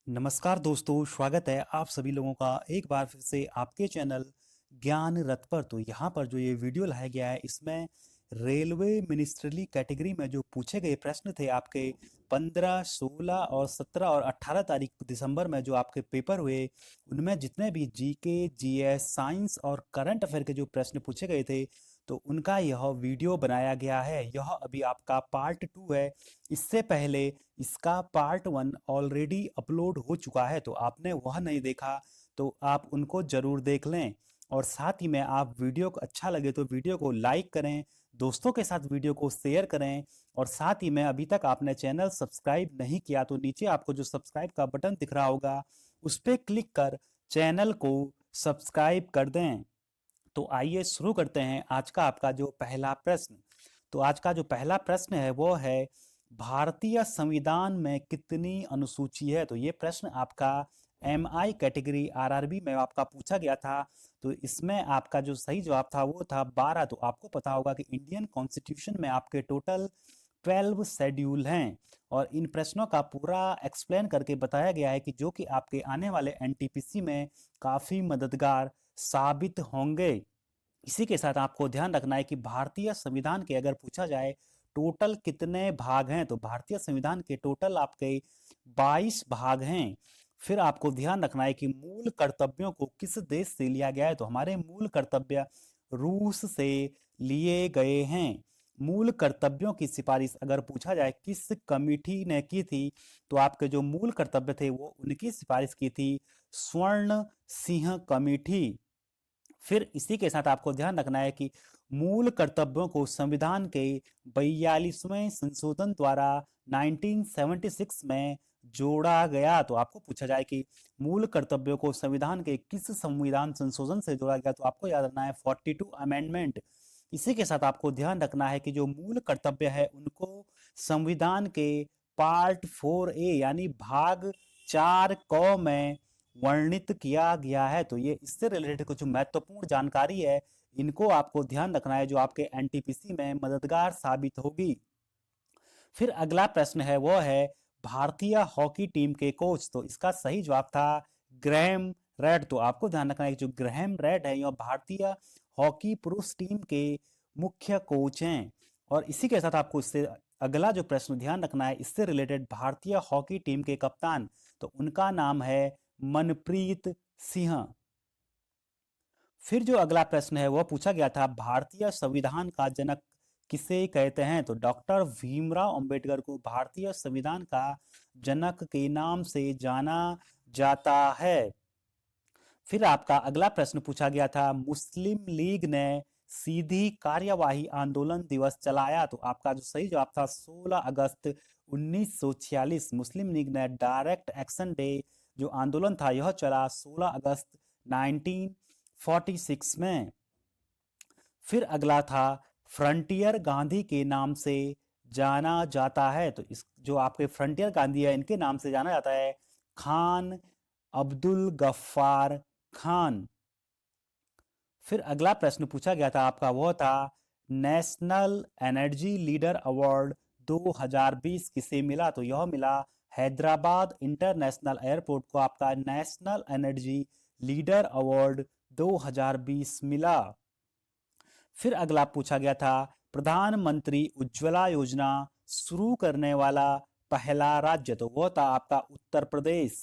नमस्कार दोस्तों, स्वागत है आप सभी लोगों का एक बार फिर से आपके चैनल ज्ञान रथ पर। तो यहाँ पर जो ये वीडियो लाया गया है इसमें रेलवे मिनिस्ट्रियली कैटेगरी में जो पूछे गए प्रश्न थे आपके 15, 16 और 17 और 18 तारीख दिसंबर में जो आपके पेपर हुए, उनमें जितने भी जीके, जीएस, साइंस और करंट अफेयर के जो प्रश्न पूछे गए थे, तो उनका यह वीडियो बनाया गया है। यह अभी आपका पार्ट 2 है। इससे पहले इसका पार्ट 1 ऑलरेडी अपलोड हो चुका है, तो आपने वह नहीं देखा तो आप उनको जरूर देख लें। और साथ ही में आप वीडियो को अच्छा लगे तो वीडियो को लाइक करें, दोस्तों के साथ वीडियो को शेयर करें। और साथ ही में अभी तक आपने चैनल सब्सक्राइब नहीं किया तो नीचे आपको जो सब्सक्राइब का बटन दिख रहा होगा उस पर क्लिक कर चैनल को सब्सक्राइब कर दें। तो आइए शुरू करते हैं आज का आपका जो पहला प्रश्न। तो आज का जो पहला प्रश्न है वो है, भारतीय संविधान में कितनी अनुसूची है? तो ये प्रश्न आपका एमआई कैटेगरी आरआरबी में आपका पूछा गया था। तो इसमें आपका जो सही जवाब था वो था 12। तो आपको पता होगा कि इंडियन कॉन्स्टिट्यूशन में आपके टोटल 12 शेड्यूल हैं और इन प्रश्नों का पूरा एक्सप्लेन करके बताया गया है कि जो कि आपके आने वाले एनटीपीसी में काफ़ी मददगार साबित होंगे। इसी के साथ आपको ध्यान रखना है कि भारतीय संविधान के अगर पूछा जाए टोटल कितने भाग हैं, तो भारतीय संविधान के टोटल आपके 22 भाग हैं। फिर आपको ध्यान रखना है कि मूल कर्तव्यों को किस देश से लिया गया है, तो हमारे मूल कर्तव्य रूस से लिए गए हैं। मूल कर्तव्यों की सिफारिश अगर पूछा जाए किस कमिटी ने की थी, तो आपके जो मूल कर्तव्य थे वो उनकी सिफारिश की थी स्वर्ण सिंह कमेटी। फिर इसी के साथ आपको ध्यान रखना है कि मूल कर्तव्यों को संविधान के 42वें संशोधन द्वारा 1976 में जोड़ा गया। तो आपको पूछा जाए कि मूल कर्तव्यों को संविधान के किस संविधान संशोधन से जोड़ा गया, तो आपको याद रखना है 42 अमेंडमेंट। इसी के साथ आपको ध्यान रखना है कि जो मूल कर्तव्य है उनको संविधान के पार्ट 4A यानी भाग 4 क में वर्णित किया गया है। तो ये इससे रिलेटेड कुछ महत्वपूर्ण जानकारी है, इनको आपको ध्यान रखना है जो आपके एनटीपीसी में मददगार साबित होगी। फिर अगला प्रश्न है वो है, भारतीय हॉकी टीम के कोच। तो इसका सही जवाब था ग्रैहम रेड। तो आपको ध्यान रखना है कि जो ग्रैहम रेड है यह भारतीय हॉकी पुरुष टीम के मुख्य कोच हैं। और इसी के साथ आपको इससे अगला जो प्रश्न ध्यान रखना है इससे रिलेटेड भारतीय हॉकी टीम के कप्तान, तो उनका नाम है मनप्रीत सिंह। फिर जो अगला प्रश्न है वह पूछा गया था, भारतीय संविधान का जनक किसे कहते हैं? तो डॉक्टर भीमराव अंबेडकर को भारतीय संविधान का जनक के नाम से जाना जाता है। फिर आपका अगला प्रश्न पूछा गया था, मुस्लिम लीग ने सीधी कार्यवाही आंदोलन दिवस चलाया। तो आपका जो सही जवाब था 16 अगस्त 1946। मुस्लिम लीग ने डायरेक्ट एक्शन डे जो आंदोलन था यह चला 16 अगस्त 1946 में। फिर अगला था, फ्रंटियर गांधी के नाम से जाना जाता है। तो इस जो आपके फ्रंटियर गांधी है इनके नाम से जाना जाता है खान अब्दुल गफ्फार खान। फिर अगला प्रश्न पूछा गया था आपका वो था, नेशनल एनर्जी लीडर अवार्ड 2020 किसे मिला? तो यह मिला हैदराबाद इंटरनेशनल एयरपोर्ट को आपका नेशनल एनर्जी लीडर अवार्ड 2020 मिला। फिर अगला पूछा गया था, प्रधानमंत्री उज्ज्वला योजना शुरू करने वाला पहला राज्य, तो वो था आपका उत्तर प्रदेश।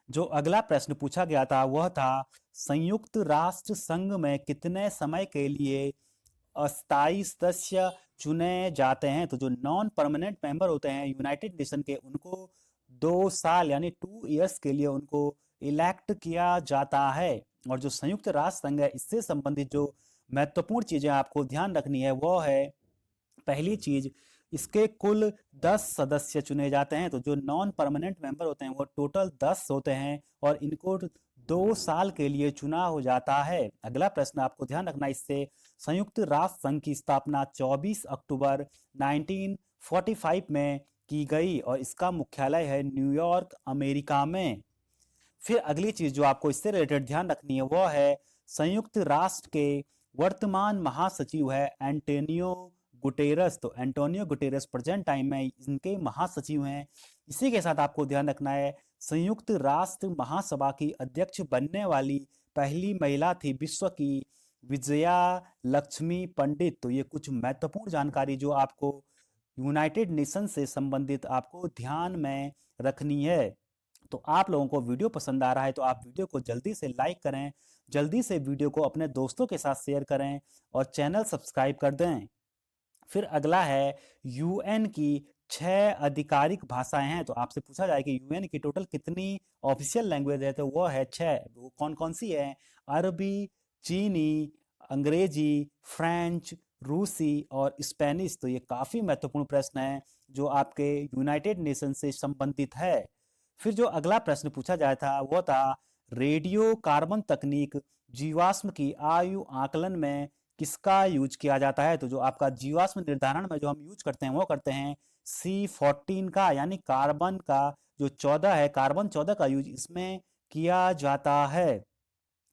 जो अगला प्रश्न पूछा गया था वह था, संयुक्त राष्ट्र संघ में कितने समय के लिए अस्थायी सदस्य चुने जाते हैं? तो जो नॉन परमानेंट मेंबर होते हैं यूनाइटेड नेशन के, उनको 2 साल यानी 2 इयर्स के लिए उनको इलेक्ट किया जाता है। और जो संयुक्त राष्ट्र संघ है इससे संबंधित जो महत्वपूर्ण चीजें आपको ध्यान रखनी है वो है, पहली चीज, इसके कुल 10 सदस्य चुने जाते हैं। तो जो नॉन परमानेंट मेंबर होते हैं वो टोटल 10 होते हैं और इनको 2 साल के लिए चुना हो जाता है। अगला प्रश्न आपको ध्यान रखना, इससे संयुक्त राष्ट्र संघ की स्थापना 24 अक्टूबर 1945 में की गई और इसका मुख्यालय है न्यूयॉर्क, अमेरिका में। फिर अगली चीज जो आपको इससे रिलेटेड ध्यान रखनी है वो है, संयुक्त राष्ट्र के वर्तमान महासचिव है एंटोनियो गुटेरस, तो एंटोनियो गुटेरस प्रेजेंट टाइम में इनके महासचिव हैं। इसी के साथ आपको ध्यान रखना है, संयुक्त राष्ट्र महासभा की अध्यक्ष बनने वाली पहली महिला थी विश्व की विजया लक्ष्मी पंडित। तो ये कुछ महत्वपूर्ण जानकारी जो आपको यूनाइटेड नेशन से संबंधित आपको ध्यान में रखनी है। तो आप लोगों को वीडियो पसंद आ रहा है तो आप वीडियो को जल्दी से लाइक करें, जल्दी से वीडियो को अपने दोस्तों के साथ शेयर करें और चैनल सब्सक्राइब कर दें। फिर अगला है, यूएन की 6 आधिकारिक भाषाएं हैं। तो आपसे पूछा जाए कि यूएन की टोटल कितनी ऑफिशियल लैंग्वेज है, तो वो है 6। वो कौन कौन सी है? अरबी, चीनी, अंग्रेजी, फ्रेंच, रूसी और स्पेनिश। तो ये काफ़ी महत्वपूर्ण प्रश्न है जो आपके यूनाइटेड नेशन से संबंधित है। फिर जो अगला प्रश्न पूछा जाया था वो था, रेडियो कार्बन तकनीक जीवाश्म की आयु आकलन में किसका यूज किया जाता है? तो जो आपका जीवाश्म निर्धारण में जो हम यूज करते हैं वो करते हैं C14 का, यानी कार्बन का जो 14 है, कार्बन 14 का यूज इसमें किया जाता है।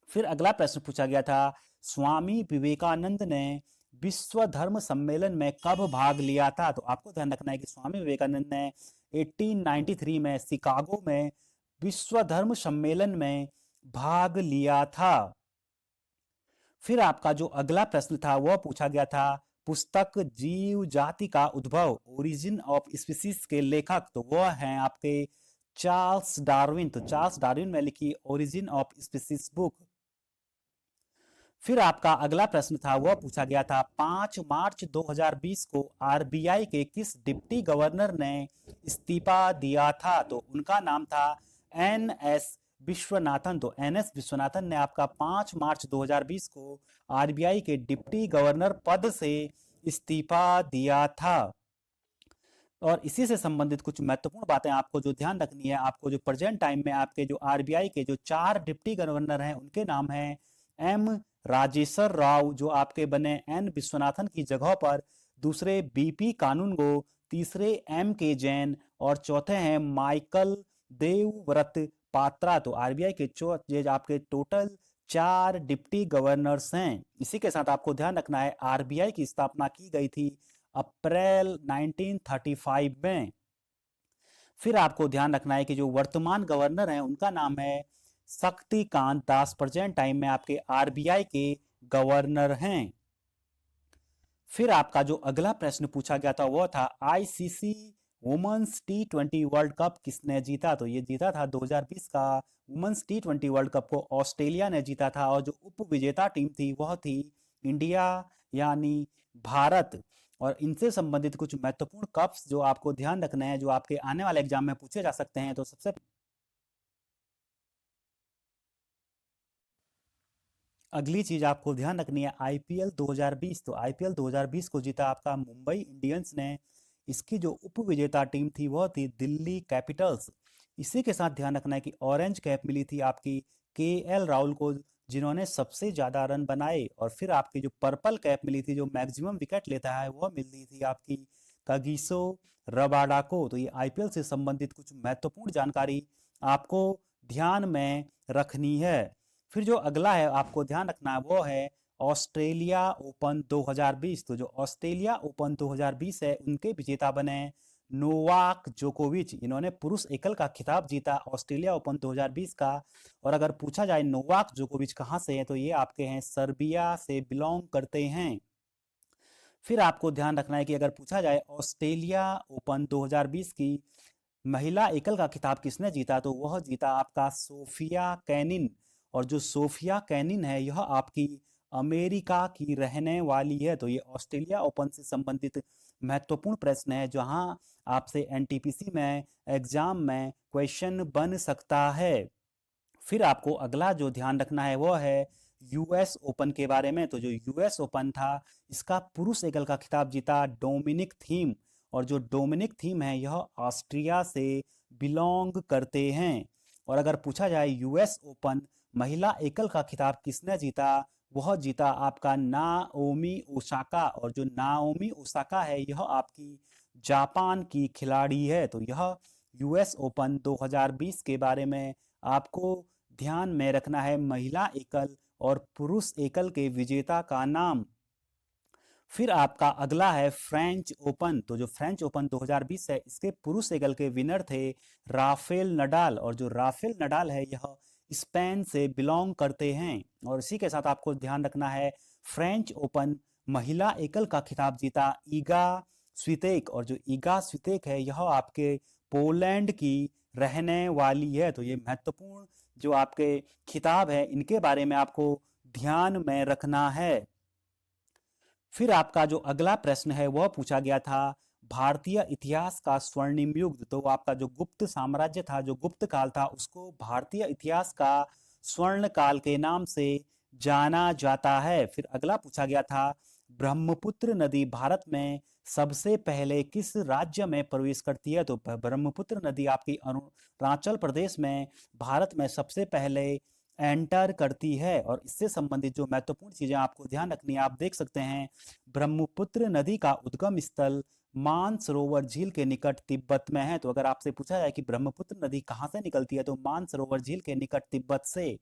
फिर अगला प्रश्न पूछा गया था, स्वामी विवेकानंद ने विश्व धर्म सम्मेलन में कब भाग लिया था? तो आपको ध्यान रखना है कि स्वामी विवेकानंद ने 1893 में शिकागो में विश्व धर्म सम्मेलन में भाग लिया था। फिर आपका जो अगला प्रश्न था वह पूछा गया था, पुस्तक जीव जाति का उद्भव ओरिजिन ऑफ स्पीसीज के लेखक, तो वह हैं आपके चार्ल्स डार्विन। तो चार्ल्स डार्विन में लिखी ओरिजिन ऑफ स्पीसीज बुक। फिर आपका अगला प्रश्न था वह पूछा गया था, 5 मार्च 2020 को आरबीआई के किस डिप्टी गवर्नर ने इस्तीफा दिया था? तो उनका नाम था एनएस विश्वनाथन। तो एनएस विश्वनाथन ने आपका 5 मार्च 2020 को आरबीआई के डिप्टी गवर्नर पद से इस्तीफा दिया था। और इसी से संबंधित कुछ महत्वपूर्ण बातें आपको जो ध्यान रखनी है, आपको जो प्रेजेंट टाइम में आपके जो आरबीआई के जो 4 डिप्टी गवर्नर हैं उनके नाम हैं एम राजेश्वर राव जो आपके बने एन विश्वनाथन की जगह पर, दूसरे बीपी कानूनगो, तीसरे एम के जैन और चौथे हैं माइकल देवव्रत पात्रा। तो आरबीआई के ये आपके टोटल 4 डिप्टी गवर्नर्स हैं। इसी के साथ आपको ध्यान रखना है, आरबीआई की स्थापना की गई थी अप्रैल 1935 में। फिर आपको ध्यान रखना है कि जो वर्तमान गवर्नर हैं उनका नाम है शक्तिकांत दास, प्रेजेंट टाइम में आपके आरबीआई के गवर्नर हैं। फिर आपका जो अगला प्रश्न पूछा गया था वो था, ICC women's T20 world cup किसने जीता? तो ये जीता था 2020 का वुमेन्स T20 वर्ल्ड कप को ऑस्ट्रेलिया ने जीता था और जो उप विजेता टीम थी वह थी इंडिया यानी भारत। और इनसे संबंधित कुछ महत्वपूर्ण कप्स जो आपको ध्यान रखने हैं जो आपके आने वाले एग्जाम में पूछे जा सकते हैं, तो सबसे अगली चीज आपको ध्यान रखनी है आईपीएल 2020। तो आईपीएल 2020 को जीता आपका मुंबई इंडियंस ने। इसकी जो उप विजेता टीम थी वह थी दिल्ली कैपिटल्स। इसी के साथ ध्यान रखना है कि ऑरेंज कैप मिली थी आपकी केएल राहुल को जिन्होंने सबसे ज्यादा रन बनाए। और फिर आपकी जो पर्पल कैप मिली थी जो मैक्सिमम विकेट लेता है वह मिली थी आपकी कागिसो रबाडा को। तो ये आईपीएल से संबंधित कुछ महत्वपूर्ण जानकारी आपको ध्यान में रखनी है। फिर जो अगला है आपको ध्यान रखना है वो है ऑस्ट्रेलिया ओपन 2020। तो जो ऑस्ट्रेलिया ओपन 2020 है उनके विजेता बने नोवाक जोकोविच। इन्होंने पुरुष एकल का खिताब जीता ऑस्ट्रेलिया ओपन 2020 का। और अगर पूछा जाए नोवाक जोकोविच कहाँ से है, तो ये आपके हैं सर्बिया से बिलोंग करते हैं। फिर आपको ध्यान रखना है कि अगर पूछा जाए ऑस्ट्रेलिया ओपन 2020 की महिला एकल का खिताब किसने जीता, तो वह जीता आपका सोफिया कैनिन। और जो सोफिया कैनिन है यह आपकी अमेरिका की रहने वाली है। तो ये ऑस्ट्रेलिया ओपन से संबंधित महत्वपूर्ण प्रश्न है जहां आपसे एनटीपीसी में एग्जाम में क्वेश्चन बन सकता है। फिर आपको अगला जो ध्यान रखना है वो है यूएस ओपन के बारे में। तो जो यूएस ओपन था इसका पुरुष एकल का खिताब जीता डोमिनिक थीम। और जो डोमिनिक थीम है यह ऑस्ट्रिया से बिलोंग करते हैं। और अगर पूछा जाए यूएस ओपन महिला एकल का खिताब किसने जीता, वह जीता आपका नाओमी ओसाका। और जो नाओमी ओसाका है यह आपकी जापान की खिलाड़ी है। तो यह यूएस ओपन 2020 के बारे में आपको ध्यान में रखना है, महिला एकल और पुरुष एकल के विजेता का नाम। फिर आपका अगला है फ्रेंच ओपन। तो जो फ्रेंच ओपन 2020 है, इसके पुरुष एकल के विनर थे राफेल नडाल, और जो राफेल नडाल है यह स्पेन से बिलोंग करते हैं। और इसी के साथ आपको ध्यान रखना है, फ्रेंच ओपन महिला एकल का खिताब जीता ईगा स्वितेक, और जो ईगा स्वितेक है यह आपके पोलैंड की रहने वाली है। तो ये महत्वपूर्ण जो आपके खिताब है, इनके बारे में आपको ध्यान में रखना है। फिर आपका जो अगला प्रश्न है वह पूछा गया था, भारतीय इतिहास का स्वर्णिम युग। तो आपका जो गुप्त साम्राज्य था, जो गुप्त काल था, उसको भारतीय इतिहास का स्वर्ण काल के नाम से जाना जाता है। फिर अगला पूछा गया था, ब्रह्मपुत्र नदी भारत में सबसे पहले किस राज्य में प्रवेश करती है। तो ब्रह्मपुत्र नदी आपकी अरुणाचल प्रदेश में भारत में सबसे पहले एंटर करती है। और इससे संबंधित जो महत्वपूर्ण चीजें आपको ध्यान रखनी है, आप देख सकते हैं, ब्रह्मपुत्र नदी का उद्गम स्थल मानसरोवर झील के निकट तिब्बत में है। तो अगर आपसे पूछा जाए कि ब्रह्मपुत्र नदी कहाँ से निकलती है, तो मानसरोवर झील के निकट तिब्बत से।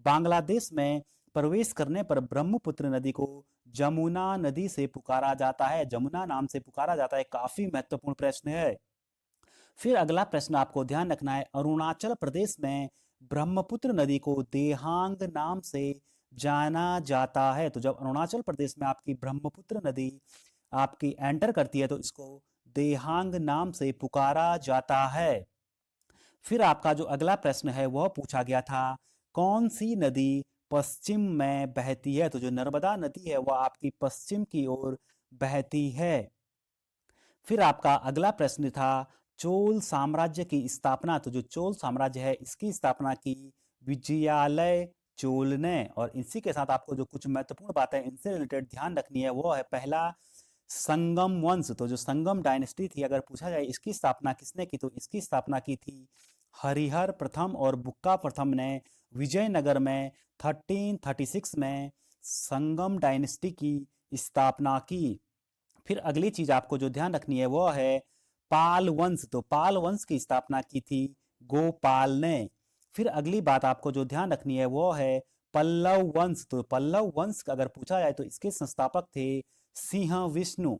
बांग्लादेश में प्रवेश करने पर ब्रह्मपुत्र नदी को जमुना नदी से पुकारा जाता है, जमुना नाम से पुकारा जाता है। काफी महत्वपूर्ण प्रश्न है। फिर अगला प्रश्न आपको ध्यान रखना है, अरुणाचल प्रदेश में ब्रह्मपुत्र नदी को देहांग नाम से जाना जाता है। तो जब अरुणाचल प्रदेश में आपकी ब्रह्मपुत्र नदी आपकी एंटर करती है, तो इसको देहांग नाम से पुकारा जाता है। फिर आपका जो अगला प्रश्न है वह पूछा गया था, कौन सी नदी पश्चिम में बहती है। तो जो नर्मदा नदी है वह आपकी पश्चिम की ओर बहती है। फिर आपका अगला प्रश्न था, चोल साम्राज्य की स्थापना। तो जो चोल साम्राज्य है, इसकी स्थापना की विजयालय चोल ने। और इसी के साथ आपको जो कुछ महत्वपूर्ण बातें इनसे रिलेटेड ध्यान रखनी है, वो है पहला, संगम वंश। तो जो संगम डायनेस्टी थी, अगर पूछा जाए इसकी स्थापना किसने की, तो इसकी स्थापना की थी हरिहर प्रथम और बुक्का प्रथम ने विजयनगर में 1336 में संगम डायनेस्टी की स्थापना की। फिर अगली चीज आपको जो ध्यान रखनी है वो है पाल वंश। तो पाल वंश की स्थापना की थी गोपाल ने। फिर अगली बात आपको जो ध्यान रखनी है वो है पल्लव वंश। तो पल्लव वंश अगर पूछा जाए तो इसके संस्थापक थे सिंह विष्णु।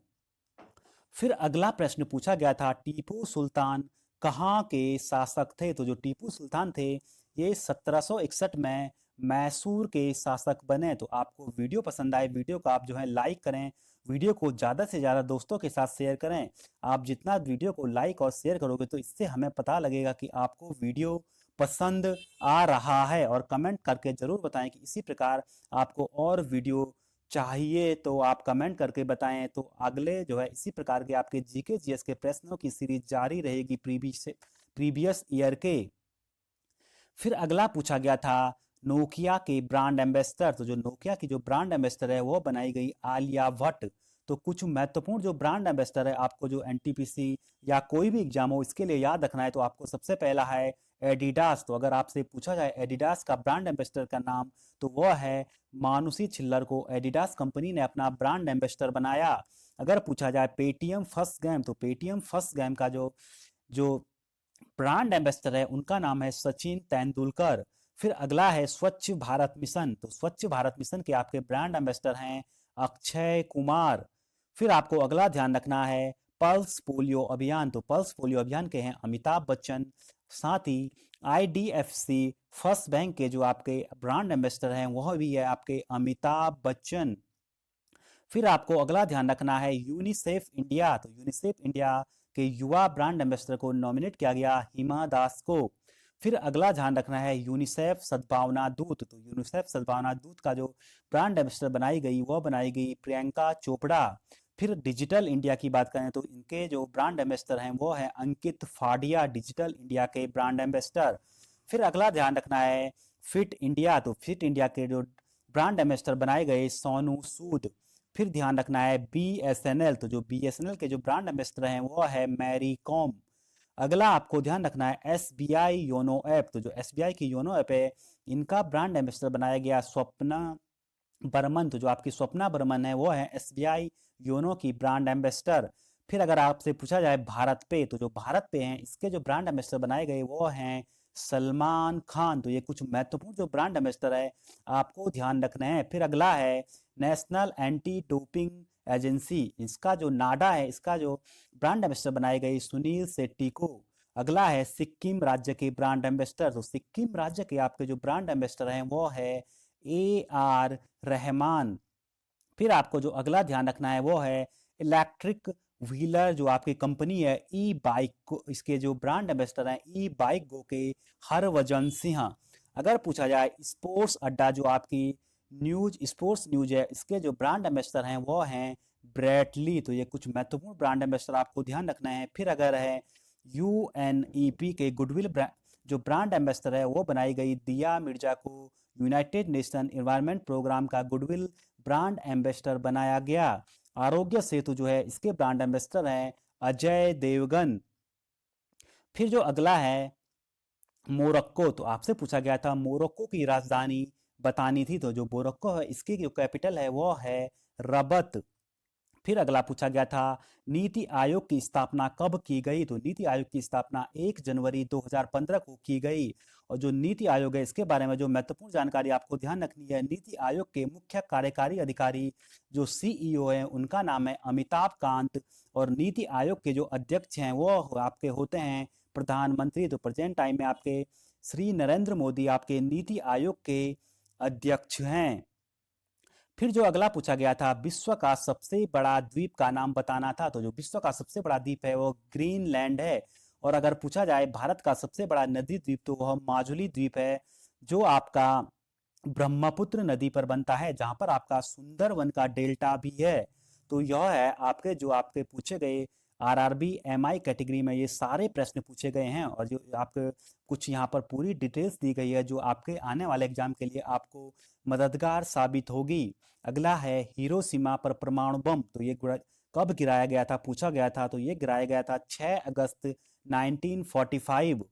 फिर अगला प्रश्न पूछा गया था, टीपू सुल्तान कहाँ के शासक थे। तो जो टीपू सुल्तान थे, ये 1761 में मैसूर के शासक बने। तो आपको वीडियो पसंद आए, वीडियो को आप जो है लाइक करें, वीडियो को ज़्यादा से ज़्यादा दोस्तों के साथ शेयर करें। आप जितना वीडियो को लाइक और शेयर करोगे, तो इससे हमें पता लगेगा कि आपको वीडियो पसंद आ रहा है। और कमेंट करके ज़रूर बताएं कि इसी प्रकार आपको और वीडियो चाहिए, तो आप कमेंट करके बताएं। तो अगले जो है इसी प्रकार के आपके जीके जीएस के प्रश्नों की सीरीज जारी रहेगी प्रीवियस ईयर के। फिर अगला पूछा गया था, नोकिया के ब्रांड एम्बेसडर। तो जो नोकिया की जो ब्रांड एम्बेसडर है वो बनाई गई आलिया भट्ट। तो कुछ महत्वपूर्ण जो ब्रांड एम्बेसडर है, आपको जो एनटीपीसी या कोई भी एग्जाम हो इसके लिए याद रखना है, तो आपको सबसे पहला है एडिडास। तो अगर आपसे पूछा जाए एडिडास का ब्रांड एम्बेसडर का नाम, तो वह है मानुषी छिल्लर को एडिडास कंपनी ने अपना ब्रांड एम्बेसडर बनाया। अगर पूछा जाए पेटीएम फर्स्ट गेम, तो पेटीएम फर्स्ट गेम का जो जो ब्रांड एम्बेसडर है उनका नाम है सचिन तेंदुलकर। फिर अगला है स्वच्छ भारत मिशन। तो स्वच्छ भारत मिशन के आपके ब्रांड एम्बेसडर हैं अक्षय कुमार। फिर आपको अगला ध्यान रखना है पल्स पोलियो अभियान। तो पल्स पोलियो अभियान के हैं अमिताभ बच्चन। साथ ही आईडीएफसी फर्स्ट बैंक के जो आपके ब्रांड एम्बेसडर हैं वह भी है आपके अमिताभ बच्चन। फिर आपको अगला ध्यान रखना है यूनिसेफ इंडिया। तो यूनिसेफ इंडिया के युवा ब्रांड एम्बेसडर को नॉमिनेट किया गया हिमा दास को। फिर अगला ध्यान रखना है यूनिसेफ सद्भावना दूत। तो यूनिसेफ सद्भावना दूत का जो ब्रांड एम्बेसडर बनाई गई वह बनाई गई प्रियंका चोपड़ा। फिर डिजिटल इंडिया की बात करें तो इनके जो ब्रांड एम्बेसडर हैं वो है अंकित फाडिया, डिजिटल इंडिया के ब्रांड एम्बेसडर। फिर अगला ध्यान रखना है फिट इंडिया। तो फिट इंडिया के जो ब्रांड एम्बेसडर बनाए गए सोनू सूद। फिर ध्यान रखना है बीएसएनएल। तो जो बीएसएनएल के जो ब्रांड एम्बेसडर हैं वो है मैरी कॉम। अगला आपको ध्यान रखना है एसबीआई योनो ऐप। तो जो एसबीआई की योनो ऐप है, इनका ब्रांड एम्बेसडर बनाया गया स्वप्ना बर्मन। तो जो आपकी स्वप्ना बर्मन है वो है एसबीआई योनो की ब्रांड एम्बेसडर। फिर अगर आपसे पूछा जाए भारत पे, तो जो भारत पे हैं इसके जो ब्रांड एम्बेसडर बनाए गए वो हैं सलमान खान। तो ये कुछ महत्वपूर्ण जो ब्रांड एम्बेसडर है आपको ध्यान रखना है। फिर अगला है नेशनल एंटी डोपिंग एजेंसी, इसका जो नाडा है, इसका जो ब्रांड एम्बेसडर बनाई गई सुनील शेट्टी को। अगला है सिक्किम राज्य के ब्रांड एम्बेसडर, तो सिक्किम राज्य के आपके जो ब्रांड एम्बेसडर हैं वो है AR रहमान। फिर आपको जो अगला ध्यान रखना है वो है इलेक्ट्रिक व्हीलर जो आपकी कंपनी है ई बाइक को, इसके जो ब्रांड एम्बेसडर हैं ई बाइक गो के हरभजन सिंह। अगर पूछा जाए स्पोर्ट्स अड्डा जो आपकी न्यूज स्पोर्ट्स न्यूज है, इसके जो ब्रांड एम्बेसडर हैं वो हैं ब्रेटली। तो ये कुछ महत्वपूर्ण ब्रांड एम्बेसडर आपको ध्यान रखना है। फिर अगर है UNEP के गुडविल जो ब्रांड एम्बेसडर है वो बनाई गई दिया मिर्जा को यूनाइटेड नेशन एनवायरनमेंट प्रोग्राम का गुडविल ब्रांड एम्बेसडर बनाया गया। आरोग्य सेतु जो है इसके ब्रांड एम्बेसडर हैं अजय देवगन। फिर जो अगला है मोरक्को, तो आपसे पूछा गया था मोरक्को की राजधानी बतानी थी, तो जो मोरक्को है इसकी जो कैपिटल है वो है रबत। फिर अगला पूछा गया था नीति आयोग की स्थापना कब की गई, तो नीति आयोग की स्थापना 1 जनवरी 2015 को की गई। और जो नीति आयोग है इसके बारे में जो महत्वपूर्ण जानकारी आपको ध्यान रखनी है, नीति आयोग के मुख्य कार्यकारी अधिकारी जो CEO हैं उनका नाम है अमिताभ कांत। और नीति आयोग के जो अध्यक्ष हैं वो आपके होते हैं प्रधानमंत्री। तो प्रेजेंट टाइम में आपके श्री नरेंद्र मोदी आपके नीति आयोग के अध्यक्ष हैं। फिर जो अगला पूछा गया था विश्व का सबसे बड़ा द्वीप का नाम बताना था, तो जो विश्व का सबसे बड़ा द्वीप है वो ग्रीनलैंड है। और अगर पूछा जाए भारत का सबसे बड़ा नदी द्वीप, तो वह माजुली द्वीप है जो आपका ब्रह्मपुत्र नदी पर बनता है, जहां पर आपका सुंदरवन का डेल्टा भी है। तो यह है आपके जो आपके पूछे गए RRB MI कैटेगरी में ये सारे प्रश्न पूछे गए हैं। और जो आपके कुछ यहाँ पर पूरी डिटेल्स दी गई है जो आपके आने वाले एग्जाम के लिए आपको मददगार साबित होगी। अगला है हिरोशिमा पर परमाणु बम, तो ये कब गिराया गया था पूछा गया था, तो ये गिराया गया था 6 अगस्त 1945।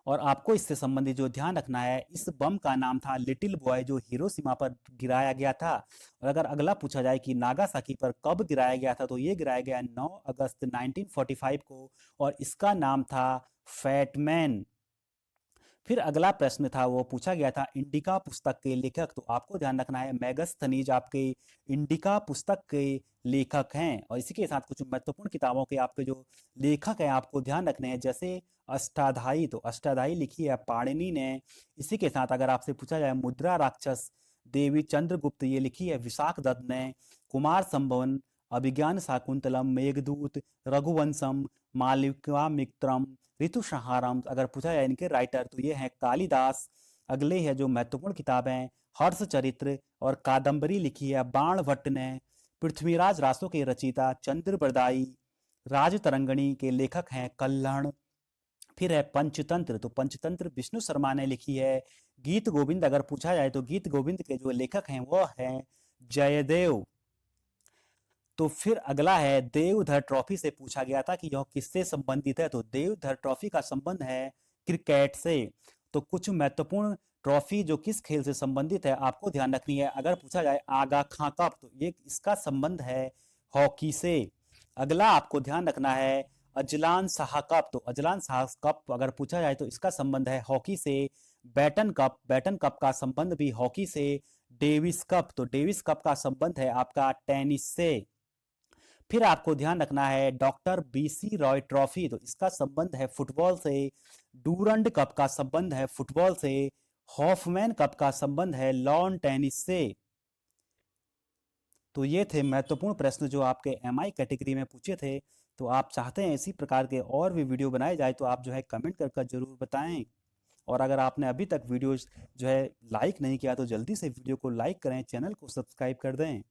और आपको इससे संबंधित जो ध्यान रखना है, इस बम का नाम था लिटिल बॉय जो हिरोशिमा पर गिराया गया था। और अगर अगला पूछा जाए कि नागासाकी पर कब गिराया गया था, तो ये गिराया गया 9 अगस्त 1945 को और इसका नाम था फैटमैन। फिर अगला प्रश्न था वो पूछा गया था इंडिका पुस्तक के लेखक, तो आपको ध्यान रखना है मैगस्थनीज आपके इंडिका पुस्तक के लेखक हैं। और इसी के साथ कुछ महत्वपूर्ण किताबों के आपके जो लेखक हैं आपको ध्यान रखने हैं, जैसे अष्टाध्यायी, तो अष्टाध्यायी लिखी है पाणिनि ने। इसी के साथ अगर आपसे पूछा जाए मुद्रा राक्षस देवी चंद्रगुप्त, ये लिखी है विशाख दत्त ने। कुमार संभवन, अभिज्ञान शाकुंतलम, मेघदूत, रघुवंशम, मालविका मित्रम, ऋतुसंहारम, अगर पूछा जाए इनके राइटर तो ये हैं कालिदास। अगले है जो महत्वपूर्ण किताब हैं हर्ष चरित्र और कादम्बरी लिखी है बाण भट्ट ने। पृथ्वीराज रासो के रचयिता चंद्रबरदाई। राजतरंगिणी के लेखक हैं कल्हण। फिर है पंचतंत्र, तो पंचतंत्र विष्णु शर्मा ने लिखी है। गीत गोविंद अगर पूछा जाए तो गीत गोविंद के जो लेखक हैं वो हैं जयदेव। तो फिर अगला है देवधर ट्रॉफी से पूछा गया था कि यह किससे संबंधित है, तो देवधर ट्रॉफी का संबंध है क्रिकेट से। तो कुछ महत्वपूर्ण ट्रॉफी जो किस खेल से संबंधित है आपको ध्यान रखनी है। अगर पूछा जाए आगा खां कप, तो ये इसका संबंध है हॉकी से। अगला आपको ध्यान रखना है अजलान शाह कप, तो अजलान शाह कप अगर पूछा जाए तो इसका संबंध है हॉकी से। बैटन कप का संबंध भी हॉकी से। डेविस कप, तो डेविस कप का संबंध है आपका टेनिस से। फिर आपको ध्यान रखना है डॉक्टर BC रॉय ट्रॉफी, तो इसका संबंध है फुटबॉल से। डूरंड कप का संबंध है फुटबॉल से। हॉफमैन कप का संबंध है लॉन टेनिस से। तो ये थे महत्वपूर्ण प्रश्न जो आपके MI कैटेगरी में पूछे थे। तो आप चाहते हैं इसी प्रकार के और भी वीडियो बनाए जाए तो आप जो है कमेंट कर जरूर बताएं। और अगर आपने अभी तक वीडियोज जो है लाइक नहीं किया तो जल्दी से वीडियो को लाइक करें, चैनल को सब्सक्राइब कर दें।